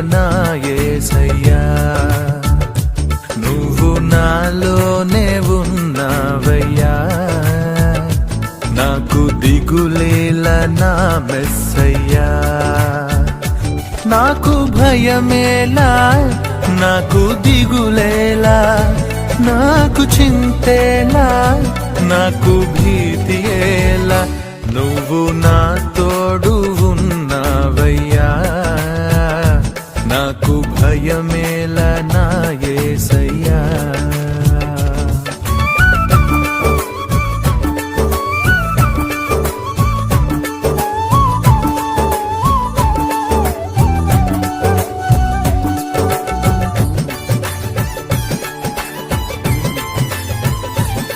నా యేసయ్యా నువ్వు నాలోనే ఉన్నావయ్యా నాకు దిగులేలా నా మెస్సయ్యా నాకు భయమేలా నాకు దిగులేలా నాకు చింతేలా నాకు భీతియేలా నువ్వు నా తోడు ఉన్నావయ్యా నాకు భయమేలా నా యేసయ్యా